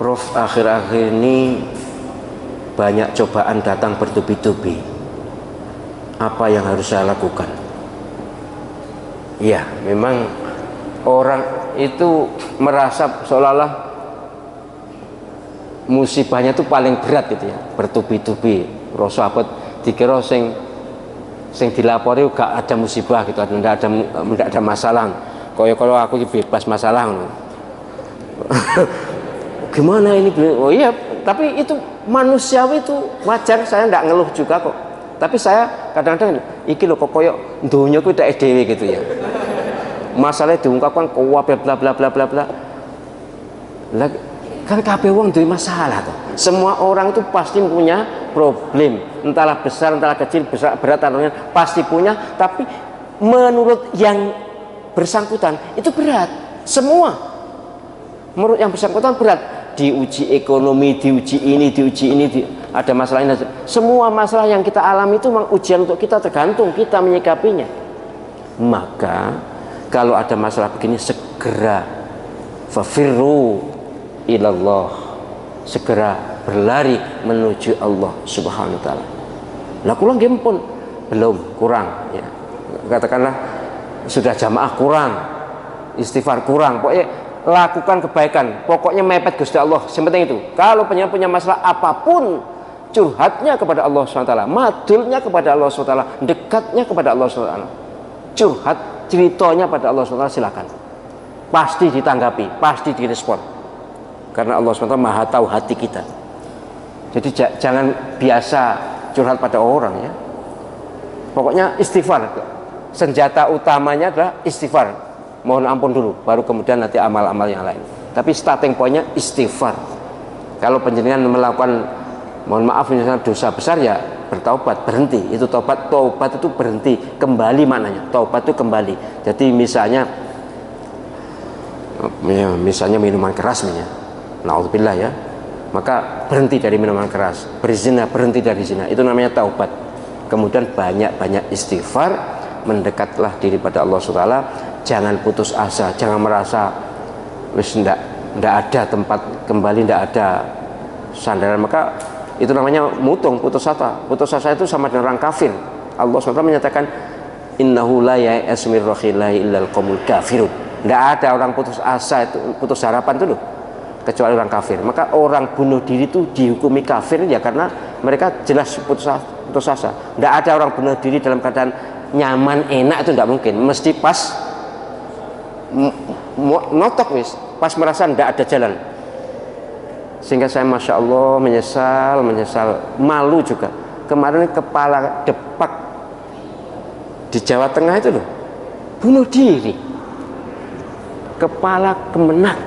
Prof, akhir-akhir ini banyak cobaan datang bertubi-tubi. Apa yang harus saya lakukan? Ya, memang orang itu merasa seolah-olah musibahnya itu paling berat gitu ya, bertubi-tubi. Rasa apa dikira sing dilapori gak ada musibah gitu, tidak ada masalah. Kalau aku bebas masalah. Gimana ini? Oh iya, tapi itu manusiawi, itu wajar, saya tidak ngeluh juga kok. Tapi saya kadang-kadang iki lho kok koyo dunia ku tidak dewe gitu ya. Masalahnya diungkapkan kuwabe bla bla bla bla bla. Lah kan kabeh wong duwe masalah tuh. Semua orang itu pasti punya problem, entahlah besar, entahlah kecil, besar, berat atau ringan, pasti punya, tapi menurut yang bersangkutan itu berat. Semua menurut yang bersangkutan berat. Diuji ekonomi, diuji ini, ada masalah ini. Semua masalah yang kita alami itu memang ujian untuk kita, tergantung kita menyikapinya. Maka kalau ada masalah begini, segera fafirru ilallah, segera berlari menuju Allah Subhanahu wa taala. Lah kula nggih pun belum, kurang ya. Katakanlah sudah jamaah kurang, istighfar kurang, pokoknya lakukan kebaikan, pokoknya mepet Gusti Allah. Yang penting itu, kalau punya masalah apapun, curhatnya kepada Allah SWT, madulnya kepada Allah SWT, dekatnya kepada Allah SWT, curhat ceritanya pada Allah SWT, silakan, pasti ditanggapi, pasti direspon, karena Allah SWT maha tahu hati kita. Jadi jangan biasa curhat pada orang ya. Pokoknya istighfar, senjata utamanya adalah istighfar. Mohon ampun dulu, baru kemudian nanti amal-amal yang lain. Tapi starting pointnya istighfar. Kalau penjenengan melakukan, mohon maaf misalnya dosa besar, ya bertaubat, berhenti. Itu taubat itu berhenti, kembali maknanya. Taubat itu kembali. Jadi misalnya minuman keras misalnya, naudzubillah ya, maka berhenti dari minuman keras. Berzina, berhenti dari zina. Itu namanya taubat. Kemudian banyak-banyak istighfar, mendekatlah diri pada Allah SWT. Jangan putus asa, jangan merasa wis ndak ada tempat kembali, ndak ada sandaran. Maka itu namanya mutung, putus asa. Putus asa itu sama dengan orang kafir. Allah SWT menyatakan innahu la ya'asu mir rahilahi illal qaumul kafirun. Ndak ada orang putus asa itu, putus harapan itu loh, kecuali orang kafir. Maka orang bunuh diri itu dihukumi kafir ya, karena mereka jelas putus asa. Ndak ada orang bunuh diri dalam keadaan nyaman, enak, itu ndak mungkin. Mesti pas notok wis, pas merasa ndak ada jalan. Sehingga saya masya Allah menyesal, malu juga. Kemarin kepala Depak di Jawa Tengah itu loh, bunuh diri, kepala Kemenak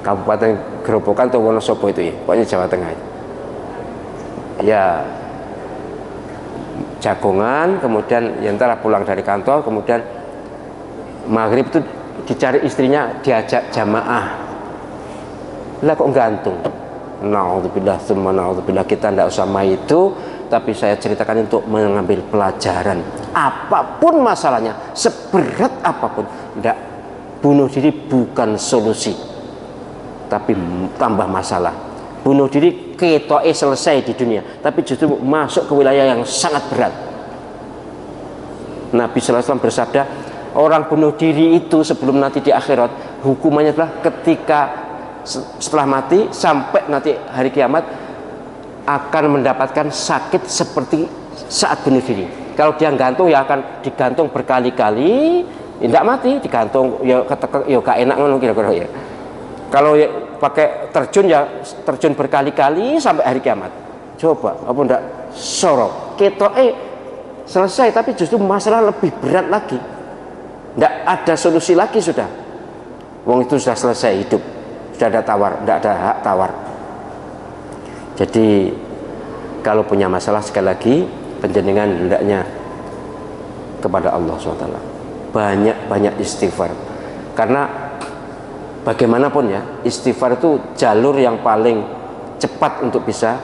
Kabupaten Grobogan atau Wonosobo itu ya, pokoknya Jawa Tengah itu. Ya jagongan, kemudian ya ntar pulang dari kantor, kemudian maghrib itu dicari istrinya, diajak jamaah. Lah kok gantung? Naudzubillah, tsumma naudzubillah. Kita tidak usah main itu, tapi saya ceritakan untuk mengambil pelajaran. Apapun masalahnya, seberat apapun, tidak, bunuh diri bukan solusi, tapi tambah masalah. Bunuh diri ketoke selesai di dunia, tapi justru masuk ke wilayah yang sangat berat. Nabi sallallahu alaihi wasallam bersabda, orang bunuh diri itu sebelum nanti di akhirat, hukumannya adalah ketika setelah mati sampai nanti hari kiamat akan mendapatkan sakit seperti saat bunuh diri. Kalau dia gantung, ya akan digantung berkali-kali, tidak mati, digantung ya gak enak ngono kira-kira ya. Kalau ya pakai terjun, ya terjun berkali-kali sampai hari kiamat. Coba apa ndak sorok ketoke selesai, tapi justru masalah lebih berat lagi. Tidak ada solusi lagi sudah. Wong itu sudah selesai hidup, sudah ada tawar, tidak ada hak tawar. Jadi kalau punya masalah, sekali lagi penjenengan hendaknya kepada Allah SWT, banyak istighfar. Karena bagaimanapun ya, istighfar itu jalur yang paling cepat untuk bisa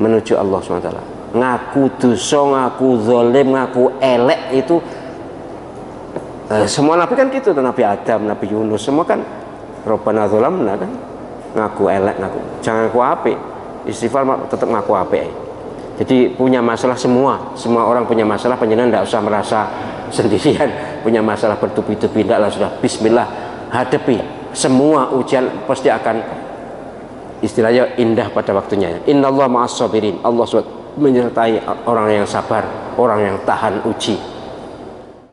menuju Allah SWT. Ngaku dosa, ngaku zalim, ngaku elek itu semua nabi kan gitu, Nabi Adam, Nabi Yunus, semua kan Rabbana zalamna kan. ngaku elek, jangan ngaku apik. Istighfar tetap ngaku apik. Jadi punya masalah semua orang punya masalah, panjenengan tidak usah merasa sendirian punya masalah bertubi-tubi, tidaklah, sudah bismillah, hadapi semua ujian, pasti akan istilahnya indah pada waktunya. Innallaha ma'as sabirin, Allah SWT menyertai orang yang sabar, orang yang tahan uji.